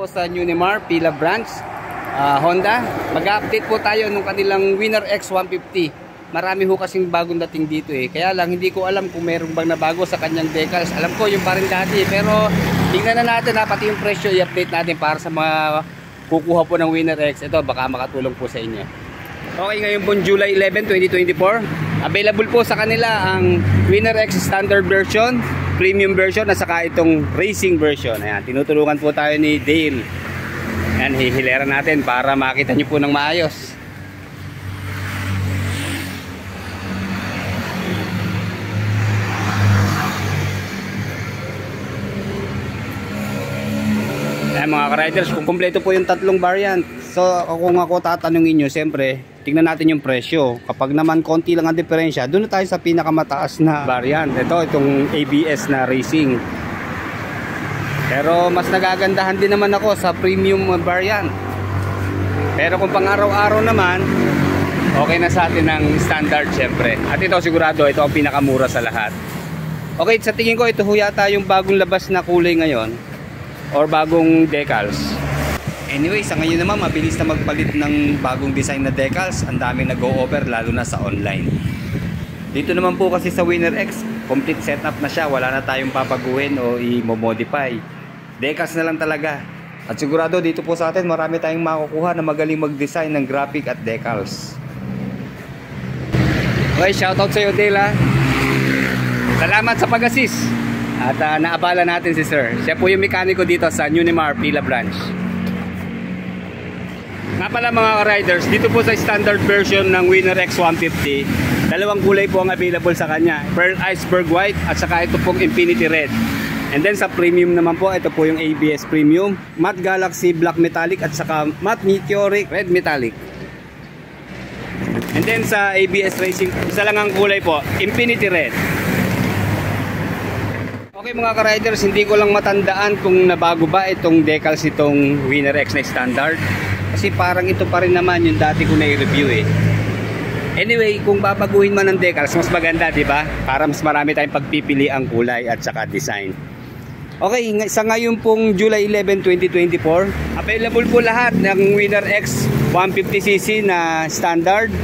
po sa Unimar, Pila Branch, Honda. Mag-update po tayo nung kanilang Winner X 150. Marami ho kasing bagong dating dito eh. Kaya lang hindi ko alam kung meron bang nabago sa kanyang decals. Alam ko yung pa rin dati pero tingnan na natin pati yung presyo i-update natin para sa mga kukuha po ng Winner X. Ito baka makatulong po sa inyo. Okay, ngayon po July 11, 2024. Available po sa kanila ang Winner X Standard version, Premium version at saka itong Racing version. Ayan, tinutulungan po tayo ni Dale. Ayan, hihilera natin para makita nyo po ng maayos. Ayan mga ka-riders, kung kumpleto po yung tatlong variant. So kung ako tatanungin nyo, siyempre tingnan natin yung presyo. Kapag naman konti lang ang diferensya, doon na tayo sa pinakamataas na variant. Itong ABS na Racing. Pero mas nagagandahan din naman ako sa premium variant. Pero kung pang araw-araw naman, okay na sa atin ang standard syempre. At ito sigurado, ito ang pinakamura sa lahat. Okay, sa tingin ko ito ho yata yung bagong labas na kulay ngayon or bagong decals. Anyway, sa ngayon naman mabilis na magpalit ng bagong design na decals. Ang dami nag-o-offer lalo na sa online. Dito naman po kasi sa Winner X, complete setup na siya. Wala na tayong papaguhin o i-modify. Decals na lang talaga. At sigurado dito po sa atin marami tayong makukuha na magaling mag-design ng graphic at decals. Okay, shoutout sa iyo Dale. Salamat sa pag-assist. At naabala natin si Sir. Siya po yung mekaniko dito sa Unimar, Pila Branch. Nga pala mga riders, dito po sa standard version ng Winner X 150, dalawang kulay po ang available sa kanya. Pearl Iceberg White at saka ito pong Infinity Red. And then sa premium naman po, ito po yung ABS Premium, Matte Galaxy Black Metallic at saka Matte Meteoric Red Metallic. And then sa ABS Racing, isa lang ang kulay po, Infinity Red. Okay mga ka-riders, hindi ko lang matandaan kung nabago ba itong decals itong Winner X na standard. Kasi parang ito pa rin naman yung dati ko na-review eh. Anyway, kung babaguhin man ng decals, mas maganda, di ba? Para mas marami tayong pagpipili ang kulay at saka design. Okay, sa ngayon pong July 11, 2024, available po lahat ng Winner X 150cc na standard,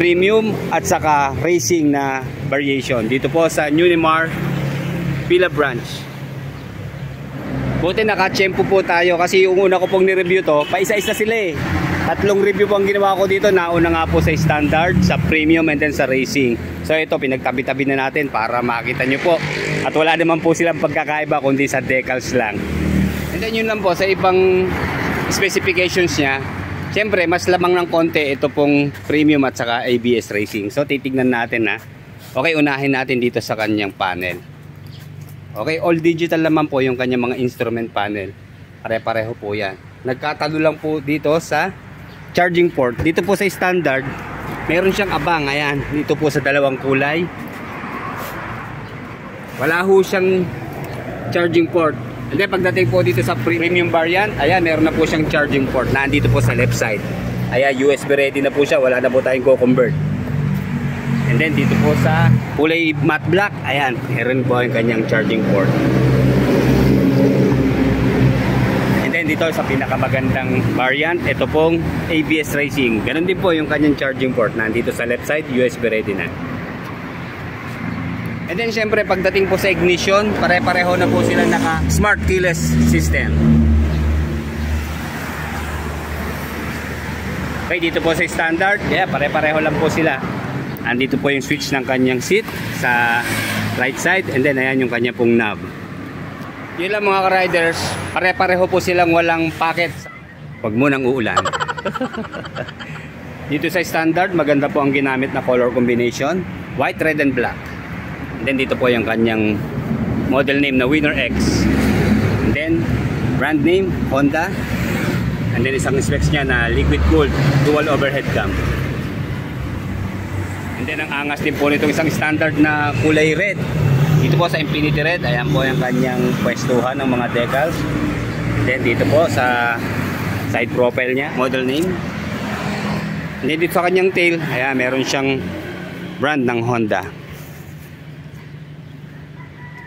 premium at saka racing na variation. Dito po sa Unimar, Pila Branch. Buti naka-tsempo po tayo kasi yung una ko pong ni-review to, paisa-isa sila eh. Tatlong review po ang ginawa ko dito. Nauna nga po sa standard, sa premium and then sa racing. So ito pinagtabi-tabi na natin para makita nyo po. At wala naman po silang pagkakaiba kundi sa decals lang. And then yun lang po sa ibang specifications nya. Siyempre mas lamang ng konti ito pong premium at saka ABS Racing. So titignan natin na. Okay, unahin natin dito sa kanyang panel. Okay, all digital naman po yung kanyang mga instrument panel. Pare-pareho po yan. Nagkatalo lang po dito sa charging port. Dito po sa standard, meron siyang abang. Ayan, dito po sa dalawang kulay. Wala ho siyang charging port. And then pagdating po dito sa premium variant, ayan, meron na po siyang charging port. Nandito po sa left side. Ayan, USB ready na po siya. Wala na po tayong go-convert. And then dito po sa kulay matte black, ayan, meron po yung kanyang charging port. And then dito sa pinakamagandang variant, ito pong ABS Racing. Ganon din po yung kanyang charging port. Nandito sa left side, USB ready na. And then syempre pagdating po sa ignition, pare-pareho na po sila naka smart keyless system. Okay, dito po sa standard, yeah, pare-pareho lang po sila. Andito po yung switch ng kanyang seat sa right side and then ayan yung kanya pong knob. Yun lang mga ka-riders, pare-pareho po silang walang pocket. Huwag mo nang uulan. Dito sa standard, maganda po ang ginamit na color combination, white, red and black. And then dito po yung kanyang model name na Winner X. And then brand name Honda. And then isang specs niya na liquid cooled dual overhead cam. And then ang angas din po nitong isang standard na kulay red. Dito po sa Infinity Red, ayan po yung kanyang pwestuhan ng mga decals. And then dito po sa side profile niya, model name. And then dito sa kanyang tail, ayan, meron siyang brand ng Honda.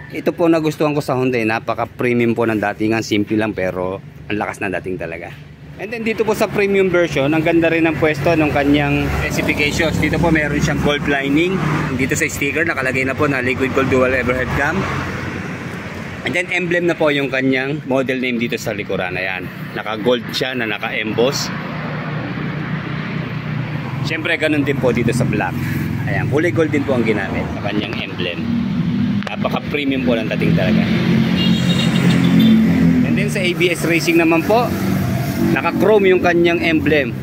Ito po nagustuhan ko sa Honda, napaka premium po ng datingan, simple lang pero Ang lakas na dating talaga. And then dito po sa premium version, ang ganda rin ng pwesto ng kanyang specifications. Dito po meron siyang gold lining. Dito sa sticker nakalagay na po na liquid gold dual overhead cam. And then emblem na po yung kanyang model name dito sa likuran. Ayan, naka-gold siya na naka-emboss. Siyempre ganun din po dito sa black. Ayan, kulay gold din po ang ginamit sa kanyang emblem. Napaka-premium po ng dating talaga. And then sa ABS Racing naman po, naka-chrome yung kanyang emblem.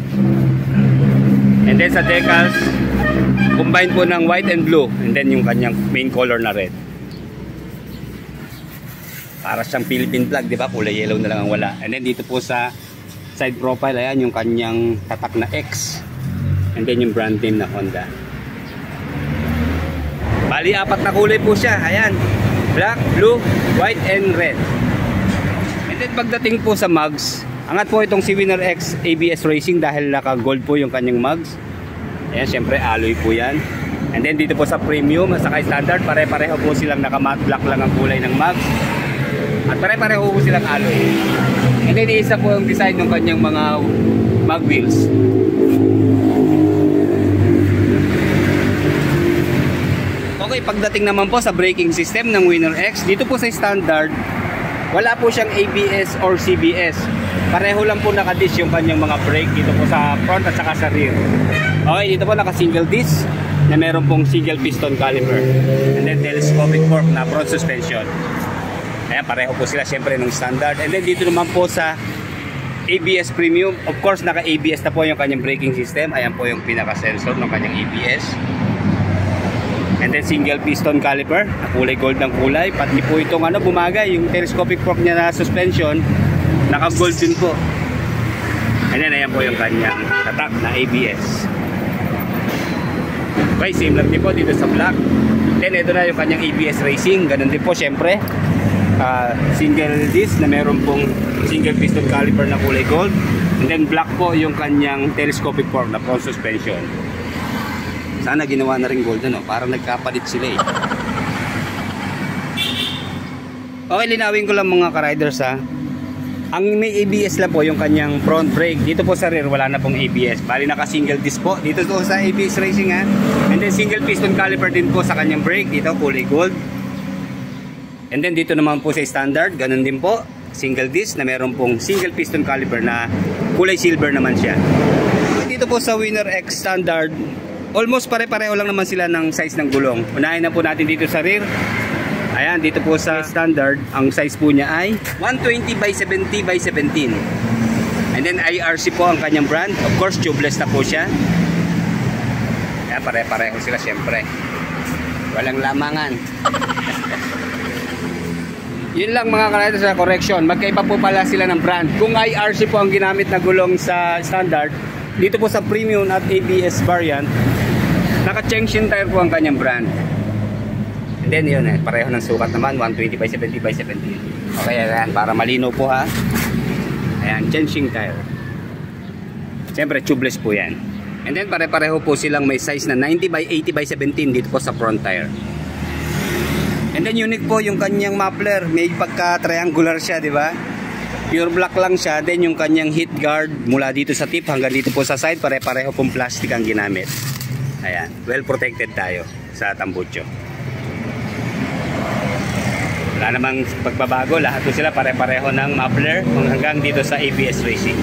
And then sa decals, combine po ng white and blue. And then yung kanyang main color na red. Para siyang Philippine flag, di ba? Kulay yellow na lang ang wala. And then dito po sa side profile, ayan yung kanyang tatak na X. And then yung brand name na Honda. Bali, 4 na kulay po siya. Ayan. Black, blue, white, and red. And then pagdating po sa mugs, angat po itong si Winner X ABS Racing dahil naka-gold po yung kanyang mugs. Ayan, syempre alloy po yan. And then dito po sa premium at saka standard, pare-pareho po silang naka-matte black lang ang kulay ng mugs. At pare-pareho po silang alloy. And then isa po yung design ng kanyang mga mag wheels. Okay, pagdating naman po sa braking system ng Winner X, dito po sa standard, wala po siyang ABS or CBS. Pareho lang po naka-disc yung kanyang mga brake dito po sa front at saka sa rear. Okay, dito po naka-single disc na meron pong single piston caliper. And then telescopic fork na front suspension. Ayan, pareho po sila syempre ng standard. And then dito naman po sa ABS Premium, of course naka-ABS na po yung kanyang braking system. Ayan po yung pinaka-sensor ng kanyang ABS. And then single piston caliper, kulay gold ng kulay. Pati po itong bumagay, yung telescopic fork niya na suspension, naka-gold din po. And then ayan po yung kanyang tatak na ABS. Okay, same lang din po dito sa black. Then ito na yung kanyang ABS Racing. Ganun din po syempre. Single disc na meron pong single piston caliper na kulay gold. And then black po yung kanyang telescopic fork na front suspension. Sana ginawa na rin gold, parang nagkapalit sila eh. Okay, linawin ko lang mga ka-riders ha. Ang may ABS lang po yung kanyang front brake. Dito po sa rear wala na pong ABS. Bali naka single disc po dito po sa ABS Racing ha. And then single piston caliper din po sa kanyang brake. Dito kulay gold. And then dito naman po sa standard, ganun din po, single disc na meron pong single piston caliper na kulay silver naman siya. Dito po sa Winner X standard, almost pare-pareho lang naman sila ng size ng gulong. Unahin na po natin dito sa rear. Ayan, dito po sa standard, ang size po niya ay 120 by 70 by 17. And then IRC po ang kanyang brand. Of course, tubeless na po siya. Ayan, pare-pareho sila syempre. Walang lamangan. Yun lang mga ka-riders sa correction. Magkaiba po pala sila ng brand. Kung IRC po ang ginamit na gulong sa standard, dito po sa premium at ABS variant, naka-Chengshin tire po ang kanyang brand. And then yun pareho ng sukat naman, 120 by 70 by 17. Okay, ayan, para malinaw po ha. Ayan, Chengshin tire. Siyempre, tubeless po yan. And then pare-pareho po silang may size na 90 by 80 by 17 dito po sa front tire. And then unique po yung kanyang muffler, may pagka-triangular siya, di ba? Pure black lang siya. Then yung kanyang heat guard mula dito sa tip hanggang dito po sa side, pare-pareho pong plastic ang ginamit. Ayan, well protected tayo sa tambucho. Wala namang pagbabago, lahat po sila pare-pareho ng muffler hanggang dito sa ABS Racing.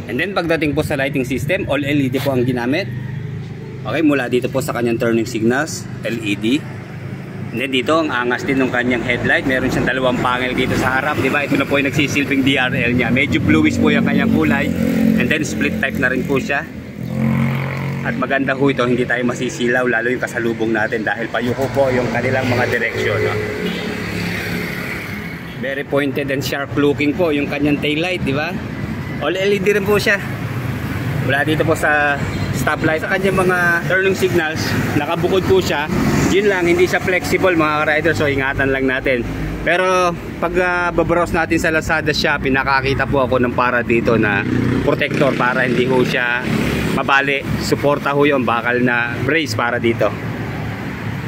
And then pagdating po sa lighting system, all LED po ang ginamit. Okay, mula dito po sa kanyang turning signals, LED. And then dito, ang angas din ng kanyang headlight. Meron siyang dalawang panel dito sa harap. Diba? Ito na po yung nagsisilbing DRL niya. Medyo bluish po yung kanyang kulay. And then split type na rin po siya. At maganda ho ito, hindi tayo masisilaw. Lalo yung kasalubong natin dahil payuko po yung kanilang mga direksyon. No? Very pointed and sharp looking po yung kanyang taillight. Diba? All LED rin po siya. Mula dito po sa stoplight, sa kanyang mga turning signals, nakabukod po siya. Yun lang, hindi siya flexible mga riders, so ingatan lang natin. Pero pag babrowse natin sa Lazada Shopee, nakakita po ako ng para dito na protector para hindi ho siya mabali. Suporta ho yung bakal na brace para dito.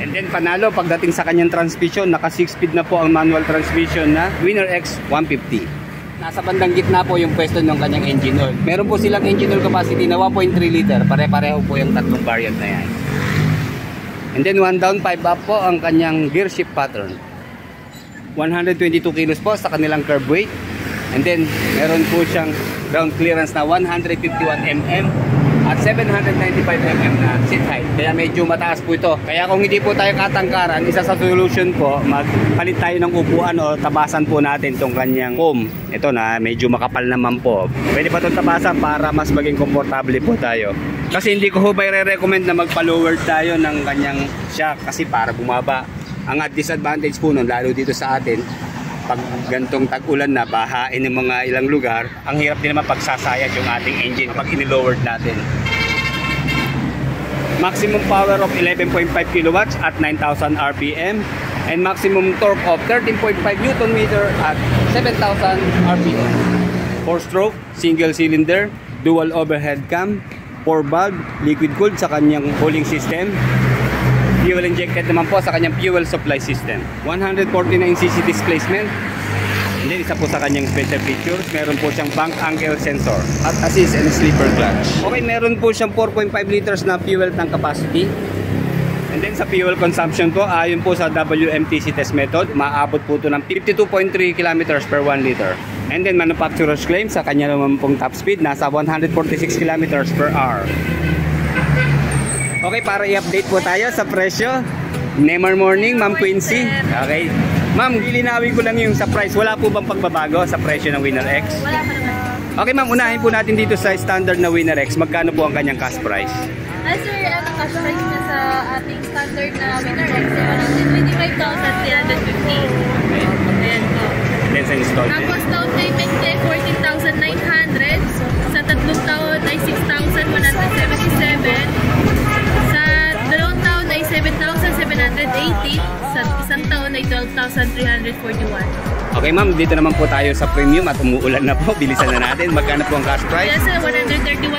And then panalo pagdating sa kanyang transmission, naka 6 speed na po ang manual transmission na Winner X 150. Nasa bandang gitna po yung pwesto ng kanyang engine oil. Meron po silang engine oil capacity na 1.3 liter. Pare-pareho po yung tatlong variant na yan. And then 1 down, 5 up po ang kanyang gear shift pattern. 122 kilos po sa kanilang curb weight. And then meron po siyang ground clearance na 151 mm at 795 mm na seat height. Kaya medyo mataas po ito. Kaya kung hindi po tayo katangkaran, isa sa solution po, magpalit tayo ng upuan o tabasan po natin itong kanyang foam. Ito na medyo makapal naman po. Pwede pa itong tabasan para mas maging komportable po tayo. Kasi hindi ko ba i-recommend na magpa-lower tayo ng kanyang shock kasi para bumaba. Ang disadvantage po nun, lalo dito sa atin, pag gantong tag-ulan na, bahain ng mga ilang lugar, ang hirap din naman pagsasayad yung ating engine pag in-lowered natin. Maximum power of 11.5 kilowatts at 9,000 RPM and maximum torque of 13.5 Newton meter at 7,000 RPM. 4-stroke, single cylinder, dual overhead cam, 4-valve, liquid cooled sa kanyang cooling system. Fuel injected naman po sa kanyang fuel supply system. 149cc displacement. And then isa po sa kanyang special features, meron po siyang bank angle sensor at assist and sleeper clutch. Okay, meron po siyang 4.5 liters na fuel tank capacity. And then sa fuel consumption po, ayon po sa WMTC test method, maabot po ito ng 52.3 kilometers per 1 liter. And then manufacturer's claim sa kanya naman pong top speed, nasa 146 kilometers per hour. Okay, para i-update po tayo sa presyo. Neymar Morning, Ma'am Quincy. Okay. Ma'am, lilinawin ko lang yung sa price. Wala po bang pagbabago sa presyo ng Winner X? Wala pa naman. Okay ma'am, unahin po natin dito sa standard na Winner X. Magkano po ang kanyang cash price? Sir, ang cash price na sa ating standard na Winner X, 125,350. Okay. Ayan po. Then sa installment. Tapos down payment niya 14,900. Sa tatlong taon ay 6,177. Sa dalawang taon ay 7,780. Sa isang taon ay 12,341. Okay ma'am, dito naman po tayo sa premium at umuulan na po. Bilisan na natin. Magkano po ang cash price? Yes, 131,250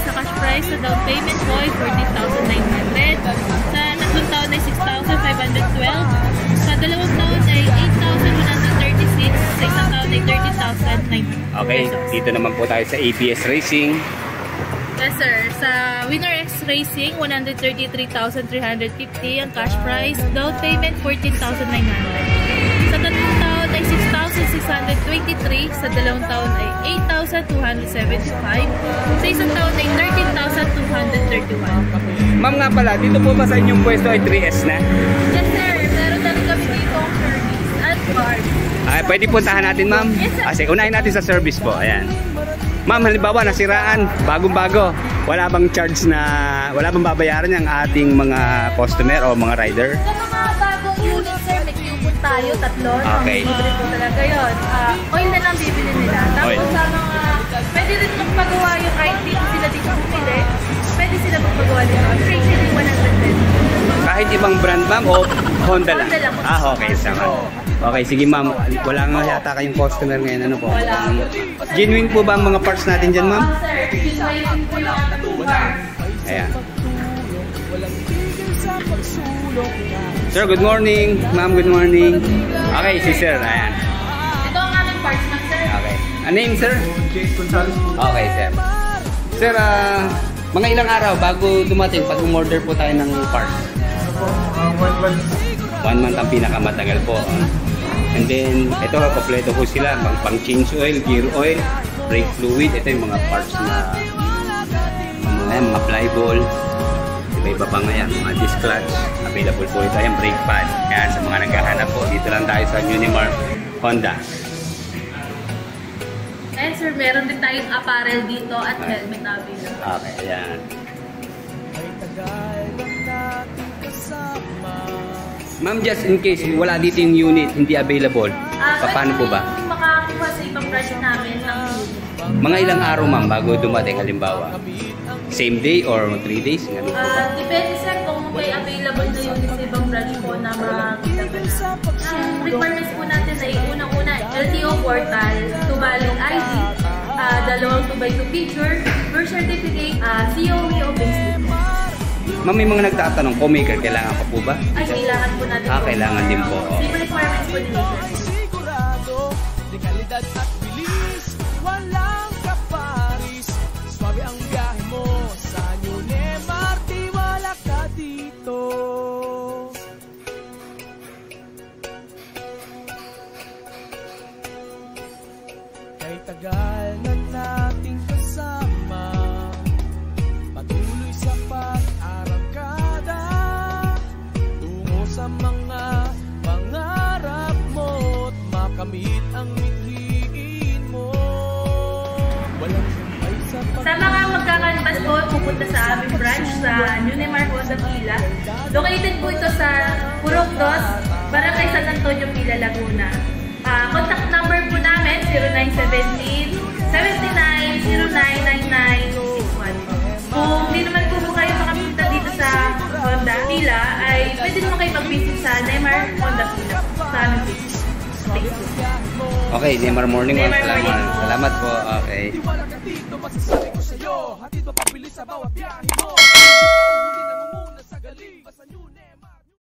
sa cash price. Sa down payment po ay 14,900. Sa tatlong taon ay 6,512. Sa dalawang taon ay 8,136. Sa isang taon ay 30,900. Okay, dito naman po tayo sa ABS Racing. Yes sir, sa Winner X Racing, 133,350 ang cash price. Down payment, 14,900. Sa tatlong taon ay 6,623. Sa dalawang taon ay 8,275. Sa isang taon ay 13,231. Ma'am nga pala, dito po ba sa inyong pwesto ay 3S na? Yes sir, meron na kami dito ang service at parts. Ay, pwede puntahan natin ma'am? Yes sir. Kasi unahin natin sa service po. Ayan. Ma'am, halimbawa nasiraan, bagong-bago, wala bang charge na, wala bang babayaran yung ating mga customer o mga rider? Sa mga bagong unit sir, may coupon tayo, tatlo. Okay. Libre po talaga yun. Oil na lang bibili nila. Tapos Oil. sa mga, pwede rin magpagawa yung kahit dito sila dito bumili. Pwede sila magpagawa dito. Free shipping 110. Kahit ibang brand ma'am o Honda lang? Honda lang. Okay, sama. Okay, sige ma'am. Wala nga yata kayong customer ngayon. Ano po? Wala. Genuine po ba ang mga parts natin dyan ma'am? Sir, yun po yung Ayan. Sir, good morning. Ma'am, good morning. Okay, si sir. Ayan. ito ang aming parts ma'am sir. Okay. Ano name sir? Okay, sir. Sir, mga ilang araw bago dumating pag umorder po tayo ng parts? 1 month ang pinakamatagal po. And then, ito, kompleto po sila. Pang change oil, gear oil, brake fluid. Ito yung mga parts na mga fly ball. Iba-iba pa nga yan. Mga disc clutch. Available po ito. Yung brake pad. Yan, sa mga naghahanap po. Dito lang tayo sa Unimar Honda. And sir, meron din tayong apparel dito at helmet available. Okay, ayan. Ma'am, just in case wala dito yung unit, hindi available, paano po ba? Makakuha sa ibang branch namin ng unit. Mga ilang araw ma'am bago dumating halimbawa? Same day or 3 days? Ganun po ba? Depende sir kung may available na unit sa ibang branch po na makakita pa na. Ang requirements po natin ay unang-una, LTO portal, to valid ID, dalawang 2x2 picture, birth certificate, COE o payslip. Ma'am, may mga nagtatanong, co-maker, kailangan pa po ba? Ay, kailangan po natin. Kailangan din po. Same requirements po din sir. kalidad at bilis, walang kaparis. Swabe ang biyahe mo sa Unemar, tiwala ka dito. Kay tagal na nating kasama, patuloy sa pag-arangkada tungo sa mga pangarap mo't makamit ang mithiin mo. Walang sumpay sa Sa mga magkakanbas po, pupunta sa aming branch sa Unemar Honda Pila. Located po ito sa Purok 2, Barangay San Antonio, Pila, Laguna. Contact number po namin 0917-79099961. Kung hindi naman po kayo makapunta dito sa Honda Pila, ay pwede naman kayo mag-visit sa Unemar Honda Pila sa aming Facebook. Okay, Neymar Morning. Neymar Salamat. Morning. Salamat po. Okay. tiwala ka dito, masasabi ko sa'yo, hatid mapabilis sa bawat biyahe mo. Hindi pa uhuli, nangunguna